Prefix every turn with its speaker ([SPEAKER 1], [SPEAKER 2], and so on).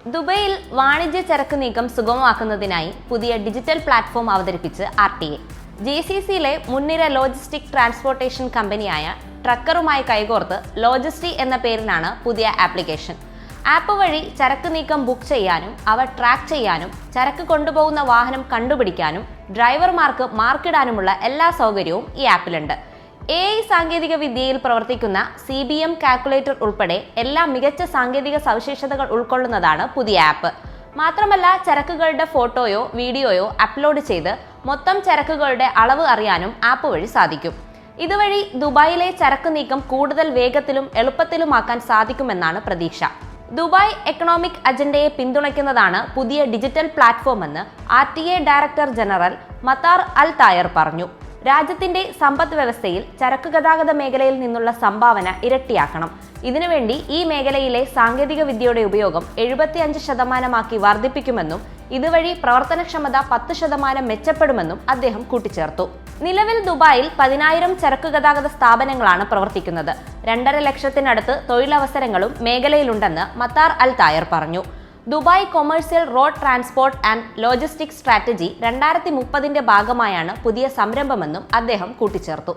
[SPEAKER 1] ദുബൈയിൽ വാണിജ്യ ചരക്ക് നീക്കം സുഗമമാക്കുന്നതിനായി പുതിയ ഡിജിറ്റൽ പ്ലാറ്റ്ഫോം അവതരിപ്പിച്ച് RTA. GCCയിലെ മുൻനിര ലോജിസ്റ്റിക് ട്രാൻസ്പോർട്ടേഷൻ കമ്പനിയായ ട്രക്കറുമായി കൈകോർത്ത് ലോജിസ്റ്റി എന്ന പേരിലാണ് പുതിയ ആപ്ലിക്കേഷൻ. ആപ്പ് വഴി ചരക്ക് നീക്കം ബുക്ക് ചെയ്യാനും അവ ട്രാക്ക് ചെയ്യാനും ചരക്ക് കൊണ്ടുപോകുന്ന വാഹനം കണ്ടുപിടിക്കാനും ഡ്രൈവർമാർക്ക് മാർക്കിടാനുമുള്ള എല്ലാ സൗകര്യവും ഈ ആപ്പിലുണ്ട്. AI സാങ്കേതിക വിദ്യയിൽ പ്രവർത്തിക്കുന്ന CBM കാൽക്കുലേറ്റർ ഉൾപ്പെടെ എല്ലാ മികച്ച സാങ്കേതിക സവിശേഷതകൾ ഉൾക്കൊള്ളുന്നതാണ് പുതിയ ആപ്പ്. മാത്രമല്ല, ചരക്കുകളുടെ ഫോട്ടോയോ വീഡിയോയോ അപ്ലോഡ് ചെയ്ത് മൊത്തം ചരക്കുകളുടെ അളവ് അറിയാനും ആപ്പ് വഴി സാധിക്കും. ഇതുവഴി ദുബായിലെ ചരക്ക് നീക്കം കൂടുതൽ വേഗത്തിലും എളുപ്പത്തിലുമാക്കാൻ സാധിക്കുമെന്നാണ് പ്രതീക്ഷ. ദുബായ് എക്കണോമിക് അജണ്ടയെ പിന്തുണയ്ക്കുന്നതാണ് പുതിയ ഡിജിറ്റൽ പ്ലാറ്റ്ഫോം എന്ന് RTA director general Matar Al Tayer പറഞ്ഞു. രാജ്യത്തിന്റെ സമ്പദ് വ്യവസ്ഥയിൽ ചരക്ക് ഗതാഗത മേഖലയിൽ നിന്നുള്ള സംഭാവന ഇരട്ടിയാക്കണം. ഇതിനുവേണ്ടി ഈ മേഖലയിലെ സാങ്കേതിക വിദ്യയുടെ ഉപയോഗം 75% വർദ്ധിപ്പിക്കുമെന്നും ഇതുവഴി പ്രവർത്തനക്ഷമത 10% മെച്ചപ്പെടുമെന്നും അദ്ദേഹം കൂട്ടിച്ചേർത്തു. നിലവിൽ ദുബായിൽ 10,000 ചരക്ക് ഗതാഗത സ്ഥാപനങ്ങളാണ് പ്രവർത്തിക്കുന്നത്. 2.5 ലക്ഷത്തിനടുത്ത് തൊഴിലവസരങ്ങളും മേഖലയിലുണ്ടെന്ന് മത്താർ അൽ തായർ പറഞ്ഞു. Dubai commercial road transport and logistics strategy 2030ന്റെ ഭാഗമായാണ് പുതിയ സംരംഭമെന്നും അദ്ദേഹം കൂട്ടിച്ചേർത്തു.